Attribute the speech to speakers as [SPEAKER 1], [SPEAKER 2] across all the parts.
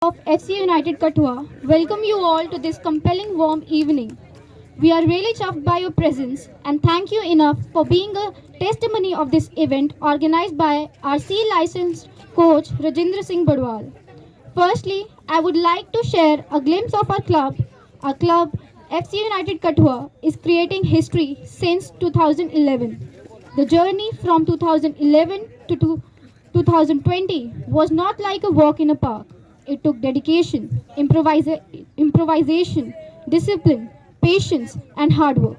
[SPEAKER 1] of FC United Kathua welcome you all to this compelling warm evening. We are really chuffed by your presence and thank you enough for being a testimony of this event organized by our C licensed coach Rajendra Singh Badwal. Firstly, I would like to share a glimpse of our club. Our club, FC United Kathua, is creating history since 2011. The journey from 2011 to 2020 was not like a walk in a park. It took dedication, improvisation, discipline, patience, and hard work.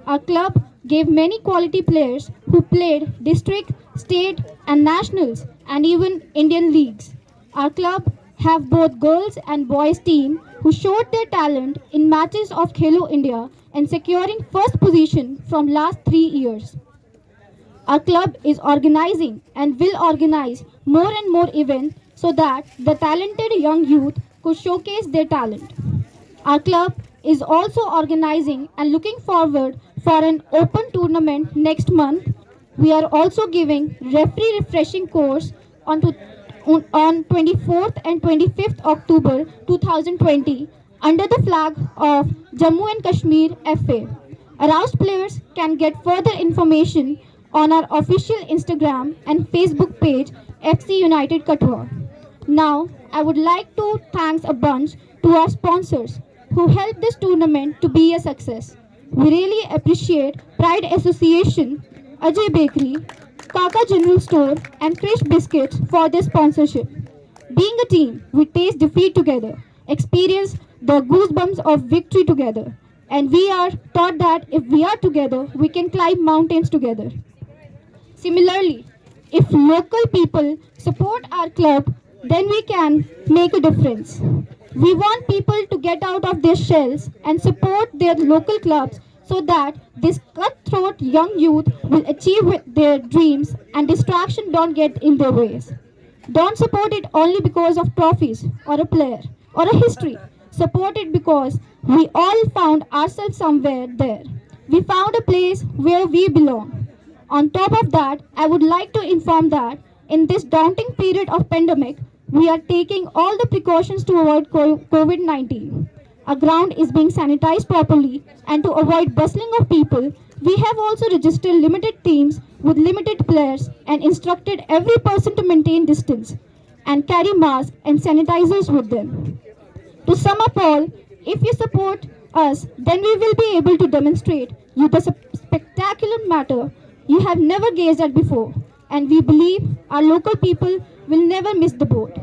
[SPEAKER 1] Our club gave many quality players who played district, state, and nationals, and even Indian leagues. Our club have both girls and boys team who showed their talent in matches of Khelo India and securing first position from last 3 years. Our club is organizing and will organize more and more events so that the talented young youth could showcase their talent. Our club is also organizing and looking forward for an open tournament next month. We are also giving referee refreshing course on, on 24th and 25th October 2020 under the flag of Jammu and Kashmir FA. Aroused players can get further information on our official Instagram and Facebook page FC United Kathua. Now, I would like to thank a bunch to our sponsors who helped this tournament to be a success. We really appreciate Pride Association, Ajay Bakery, Kaka General Store, and Krish Biscuits for their sponsorship. Being a team, we taste defeat together, experience the goosebumps of victory together, and we are taught that if we are together, we can climb mountains together. Similarly, if local people support our club, then we can make a difference. We want people to get out of their shells and support their local clubs so that this cutthroat young youth will achieve their dreams and distraction don't get in their ways. Don't support it only because of trophies or a player or a history. Support it because we all found ourselves somewhere there. We found a place where we belong. On top of that, I would like to inform that in this daunting period of pandemic, we are taking all the precautions to avoid COVID-19. Our ground is being sanitized properly and to avoid bustling of people, we have also registered limited teams with limited players and instructed every person to maintain distance and carry masks and sanitizers with them. To sum up all, if you support us, then we will be able to demonstrate you the spectacular matter you have never gazed at before, and we believe our local people will never miss the boat.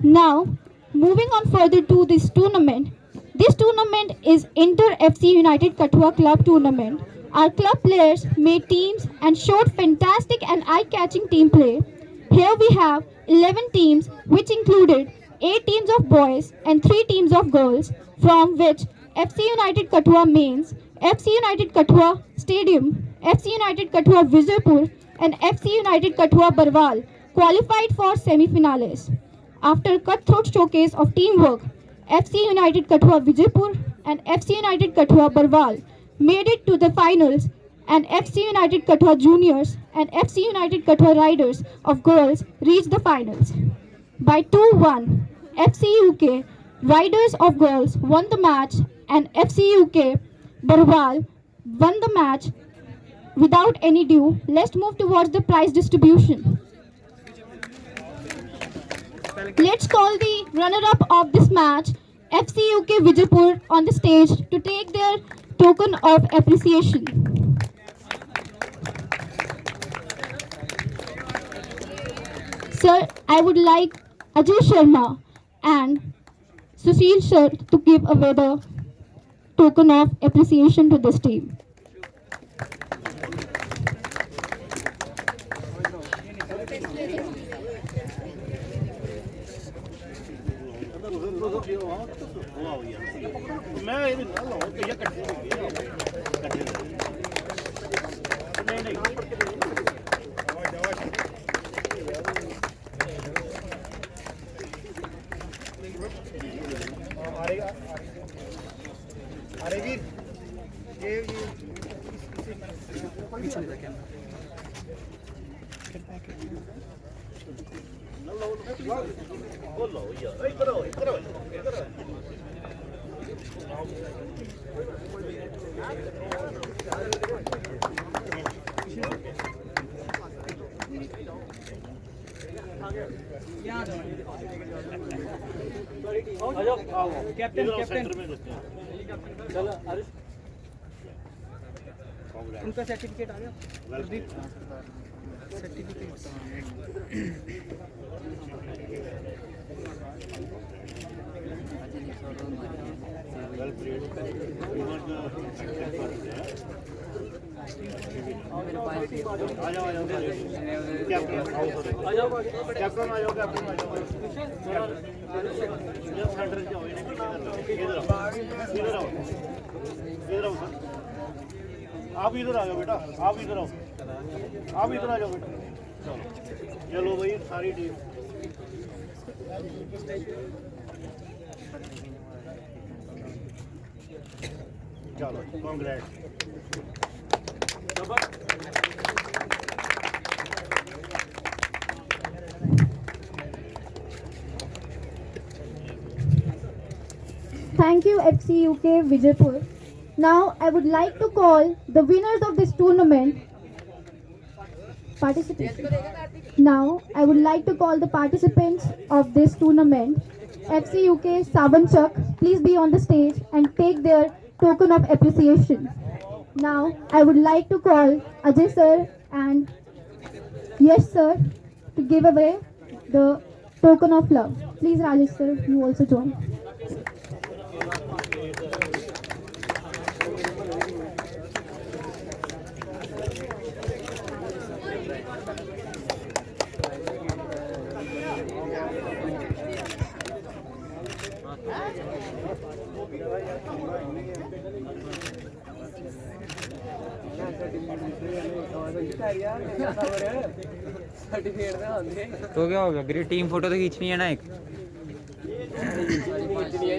[SPEAKER 1] Now, moving on further to this tournament. This tournament is Inter FC United Kathua Club tournament. Our club players made teams and showed fantastic and eye-catching team play. Here we have 11 teams which included 8 teams of boys and 3 teams of girls, from which FC United Kathua Mains, FC United Kathua Stadium, FC United Kathua Vijaypur and FC United Kathua Barwal qualified for semi-finales. After cutthroat showcase of teamwork, FC United Kathua Vijaypur and FC United Kathua Barwal made it to the finals, and FC United Kathua Juniors and FC United Kathua Riders of Girls reached the finals. By 2-1, FC UK Riders of Girls won the match and FC UK Barwal won the match. Without any ado, let's move towards the prize distribution. Let's call the runner-up of this match, FC UK Vijaypur, on the stage to take their token of appreciation. Sir, I would like Ajay Sharma and Sushil Sir to give away the token of appreciation to this team.
[SPEAKER 2] Captain captain चलो अरिश उनका certificate आ गया
[SPEAKER 3] आप इधर आ जाओ बेटा, आप इधर आओ, आप इधर आ जाओ बेटा। चलो भाई सारी टीम चलो Congress.
[SPEAKER 1] Thank you, FC UK Vijaypur. Now, I would like to call the winners of this tournament. Participants. Now, I would like to call the participants of this tournament. FC UK Sabanchak, please be on the stage and take their token of appreciation. Now, I would like to call Ajay sir and Yes sir to give away the token of love. Please, Rajesh sir, you also join.
[SPEAKER 4] तो क्या हो गया गिरी team photo तो खींचनी है ना एक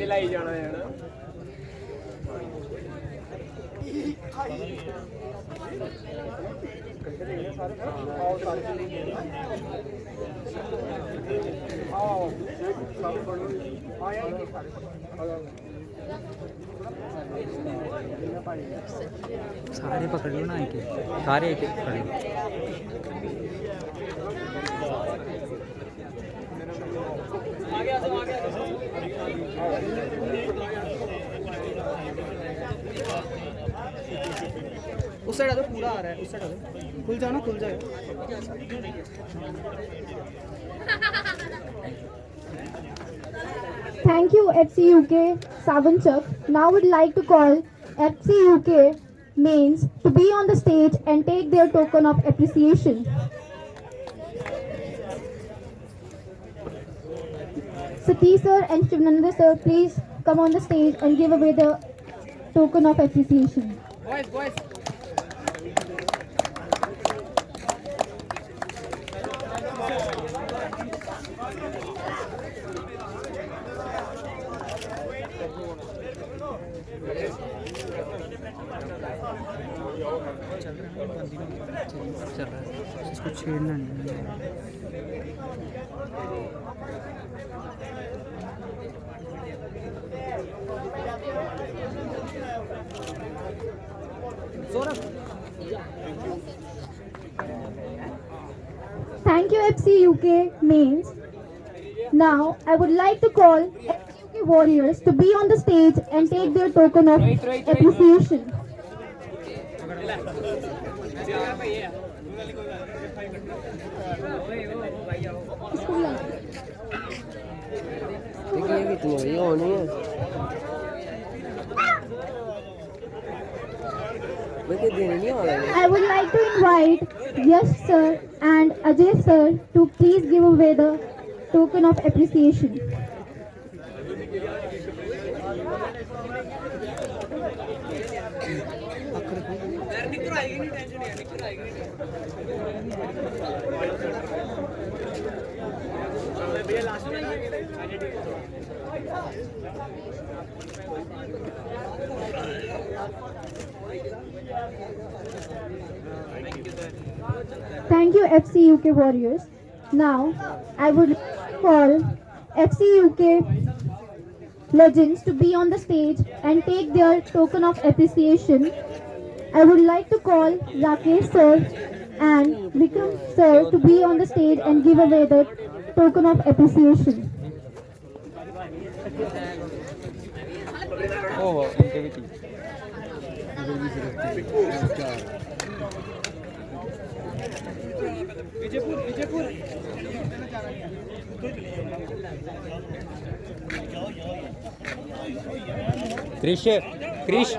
[SPEAKER 2] लाई जाना है ना
[SPEAKER 4] सारे पकड़ लो ना एक एक सारे एक एक पकड़ लो
[SPEAKER 2] उस साइड आ पूरा आ रहा है उस साइड आ खुल जाओ ना खुल जाए
[SPEAKER 1] Thank you, FC UK Sabanchak. Now would like to call FC UK mains to be on the stage and take their token of appreciation. Satish sir and Shivnanda sir, please come on the stage and give away the token of appreciation.
[SPEAKER 2] boys
[SPEAKER 4] चल रहा है इसको छेड़ना नहीं है
[SPEAKER 1] Thank you, FC UK mains. Now, I would like to call FC UK warriors to be on the stage and take their token of appreciation.
[SPEAKER 5] देखिए कितनी हुई होनी है देखिए देने नहीं वाला है
[SPEAKER 1] I would like to invite Yash sir and Ajay sir to please give away the token of appreciation. Thank you, FC UK Warriors. Now, I would call FC UK legends to be on the stage and take their token of appreciation. I would like to call Rakesh sir and Vikram sir to be on the stage and give away the token of appreciation.
[SPEAKER 4] Oh, activity. Krish, Krish.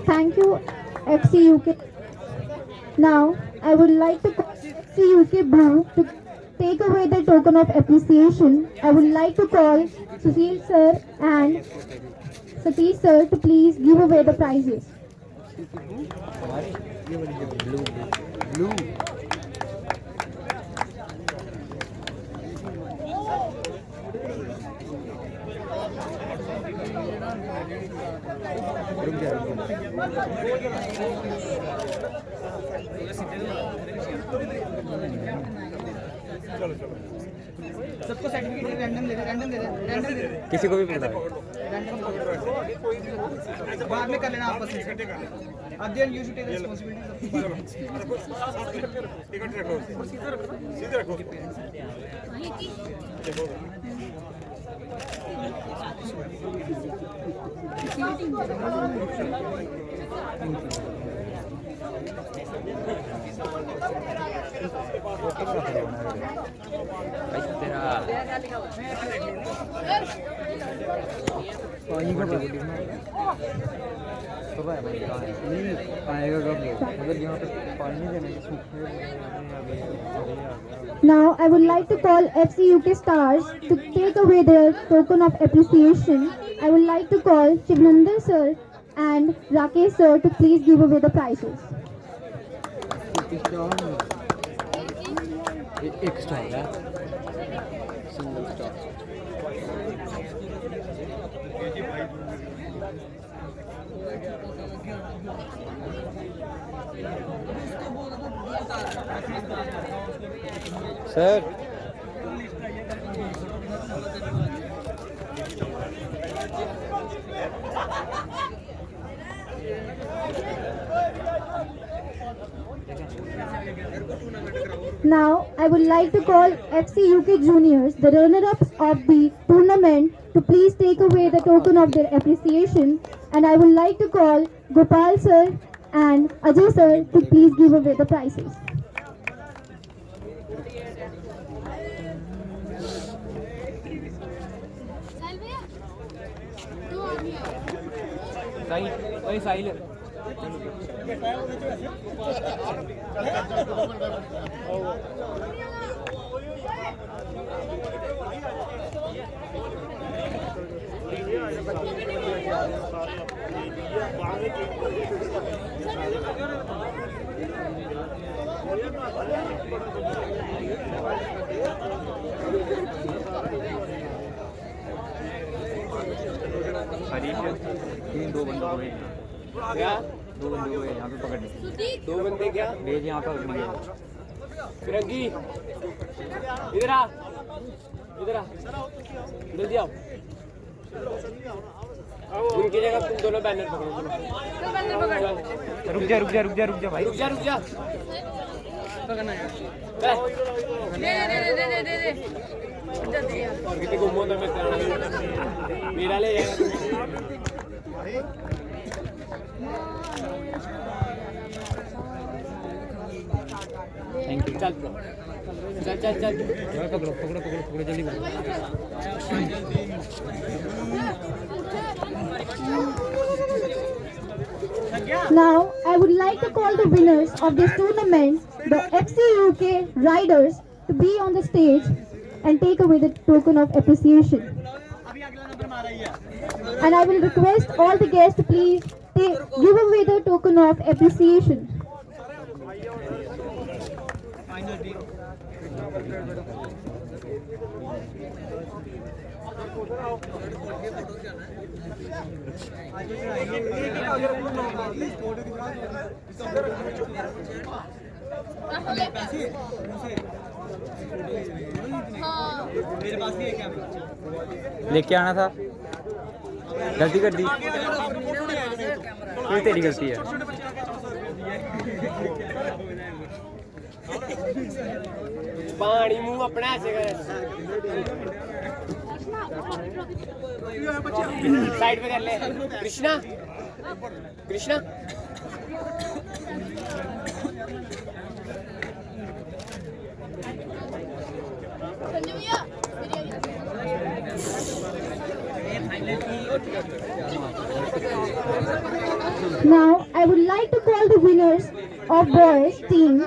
[SPEAKER 1] Thank you, FC UK. Now, I would like to call FC UK Blue to take away the token of appreciation. I would like to call Sushil sir and Satish sir to please give away the prizes.
[SPEAKER 4] Blue.
[SPEAKER 2] सबको certificate random दे दे random दे दे random दे दे
[SPEAKER 4] किसी को भी पकड़ा
[SPEAKER 2] random बाद में कर लेना आपस में अध्ययन you should take
[SPEAKER 1] Now, I would like to call FC UK Stars to take away their token of appreciation. I would like to call Shivnandar sir and Rakesh sir to please give away the prizes.
[SPEAKER 4] एक star है single star sir
[SPEAKER 1] Now, I would like to call FC UK Juniors, the runner-ups of the tournament, to please take away the token of their appreciation. And I would like to call Gopal sir and Ajay sir to please give away the prizes.
[SPEAKER 4] साहिल ओए साहिल तीन दो बंदों को क्या दो बंदे को यहाँ पे पकड़ने दो बंदे क्या भेज यहाँ पर फिरंगी इधर आ जल्दी आओ उनकी जगह तुम दोनों बैनर पकड़ो रुक जा भाई रुक जा पकड़ना यार दे कितने घूमो तो मैं मेरा ले जाएगा थैंक यू चल पकड़ो जल्दी
[SPEAKER 1] Now, I would like to call the winners of this tournament, the FC UK Riders, to be on the stage. and take away the token of appreciation. And I will request all the guests to please give away the token of appreciation.
[SPEAKER 4] लेके आना था, गलती कर दी, फिर तेरी गलती है।
[SPEAKER 5] पानी मुंह अपना ऐसे कर साइड पे कर ले Krishna Krishna
[SPEAKER 1] Now, I would like to call the winners of boys team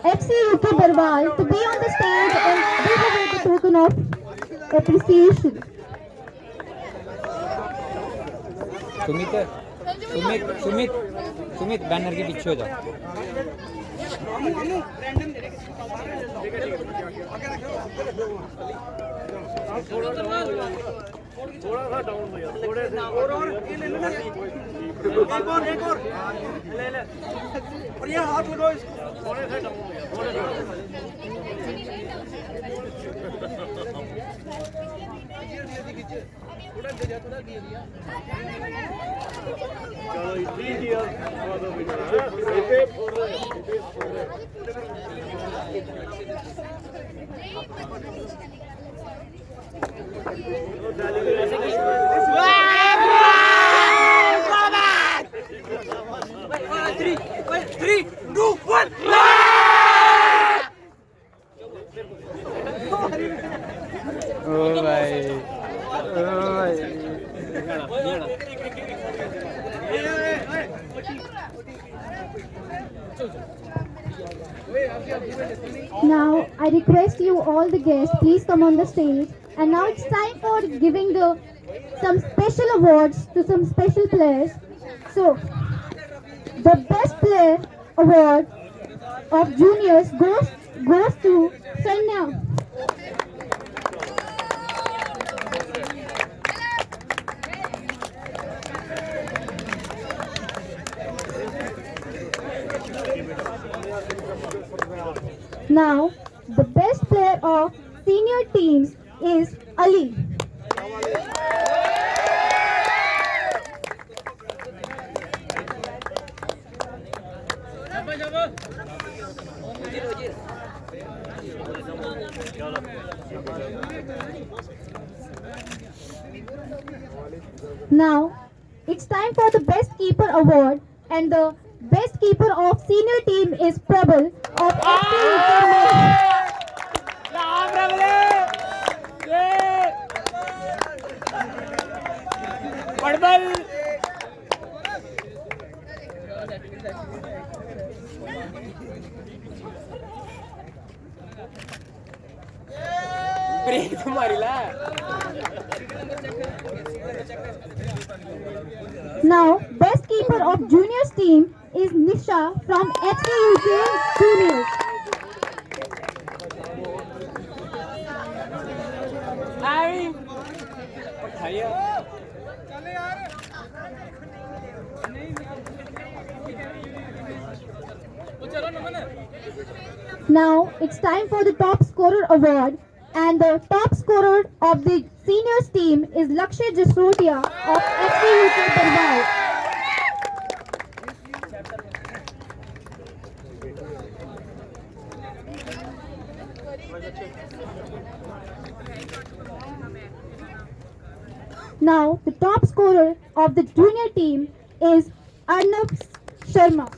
[SPEAKER 1] FC UK Barwal to be on the stage and give away the token of appreciation.
[SPEAKER 4] Sumit Sumit Sumit Sumit banner के पीछे हो जाओ।
[SPEAKER 3] थोड़ा सा डाउन भैया, थोड़े से और ये ले लो, एक और ले ले, और ये हाथ लगाओ इसको, थोड़े से डाउन भैया, थोड़े चलो इजी यार,
[SPEAKER 4] ओ भाई, ओ भाई।
[SPEAKER 1] Now, I request you all the guests, please come on the stage. And now it's time for giving some special awards to some special players. So, the best player award of juniors goes to Sanya. Now, the best player of senior teams is Ali. Now, it's time for the best keeper award, and the best keeper of senior team is Prabal of FC
[SPEAKER 5] break तुम्हारी ला
[SPEAKER 1] Now, best keeper of juniors team is Nisha from FC UK Juniors. Now, it's time for the top scorer award, and the top scorer of the seniors team is Lakshay Jasrotia of FC UK Barwal. Now, the top scorer of the junior team is Arnab Sharma.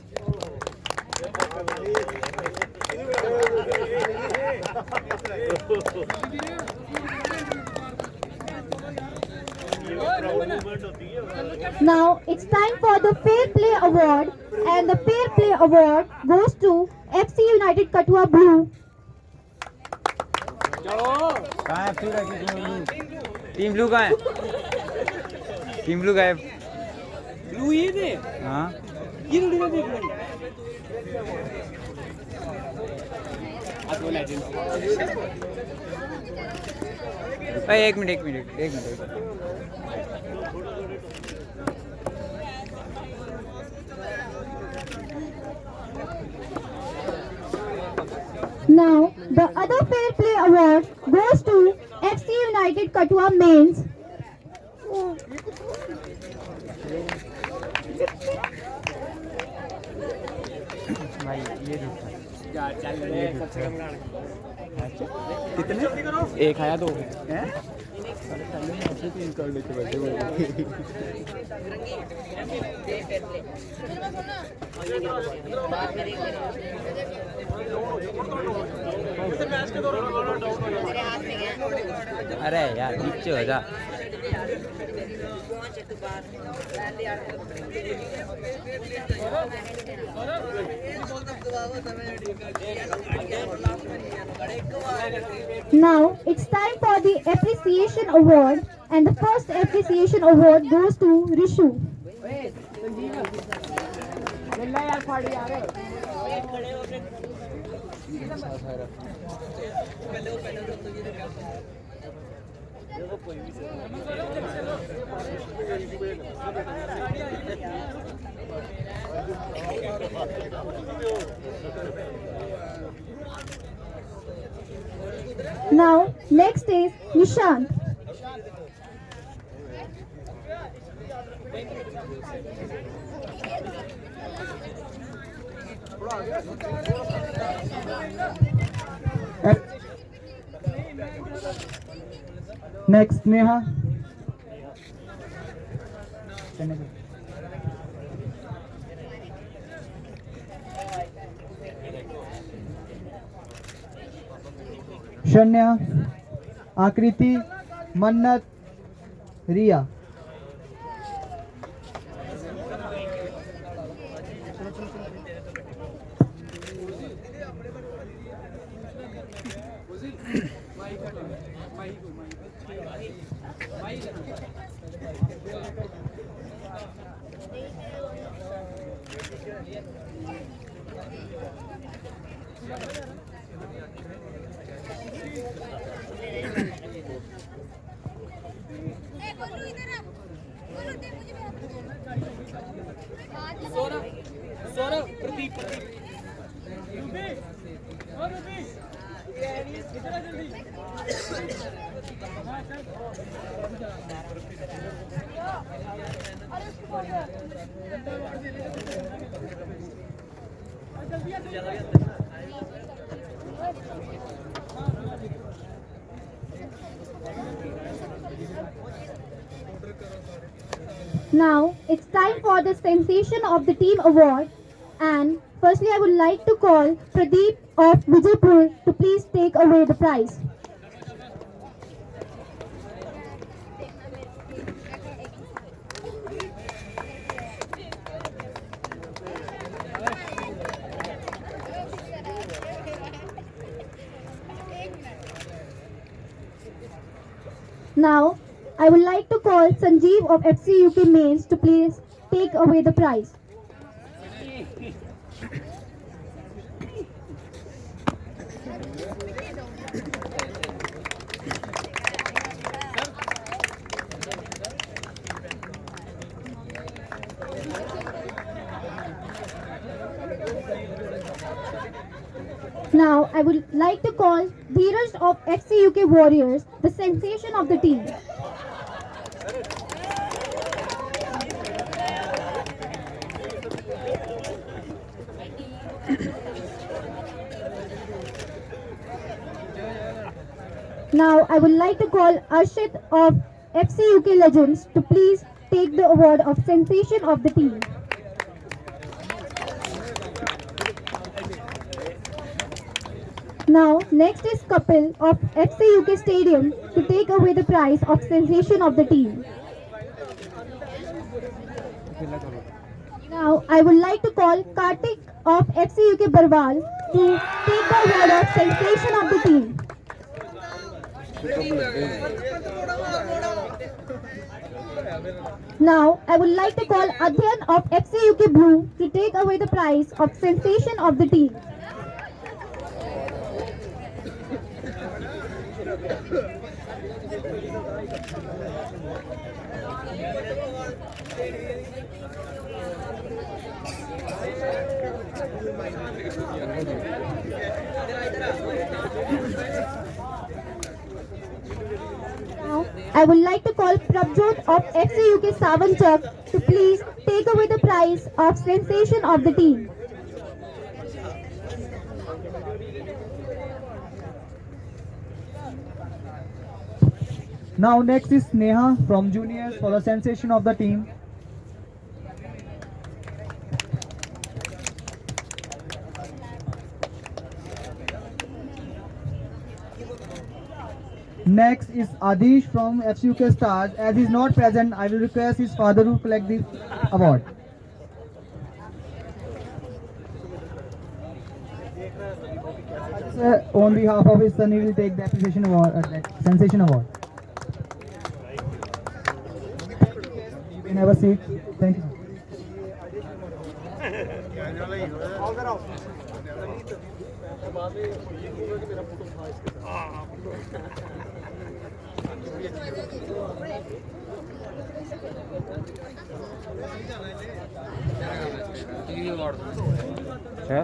[SPEAKER 1] Now, it's time for the Fair Play Award, and the Fair Play Award goes to FC United Kathua Blue.
[SPEAKER 4] कहाँ है फिर team blue कहाँ है? Team blue गायब।
[SPEAKER 5] Blue ये थे
[SPEAKER 4] हाँ
[SPEAKER 5] ये थोड़ी ना देख रहे आज वो लेजेंड
[SPEAKER 4] भाई एक minute
[SPEAKER 1] Now, the other Fair Play Award goes to FC United Katua Mains.
[SPEAKER 4] भाई ये
[SPEAKER 5] चल रहे हैं सबसे कम
[SPEAKER 4] कितने? एक आया दो हैं? अरे यार नीचे हो जा।
[SPEAKER 1] Now, it's time for the Appreciation Award, and the first Appreciation Award goes to Rishu. Now, next is Nishant.
[SPEAKER 2] Next, Neha. शन्या, आकृति, मन्नत, रिया।
[SPEAKER 5] Saurabh Pradeep
[SPEAKER 1] Now, it's time for the Sensation of the Team Award, and firstly I would like to call Pradeep of Vijaypur to please take away the prize. Now, I would like to call Sanjeev of FC UK Mains to please take away the prize. Now, I would like to call Dheeraj of FC UK Warriors, the sensation of the team. Now, I would like to call Arshit of FC UK Legends to please take the award of sensation of the team. Now, next is Kapil of FC UK Stadium to take away the prize of sensation of the team. Now, I would like to call Kartik of FC UK Barwal to take the award of sensation of the team. Now, I would like to call Adhyan of FC UK Blue to take away the prize of sensation of the team. Now, I would like to call Prabjot of FC UK Savanchak to please take away the prize of sensation of the team.
[SPEAKER 2] Now next is Neha from juniors for the sensation of the team. Next is Adish from FCUK Stars. As he is not present, I will request his father to collect the award. On behalf of his son, he will take the appreciation award, sensation award. You can have a seat. Thank you.
[SPEAKER 4] है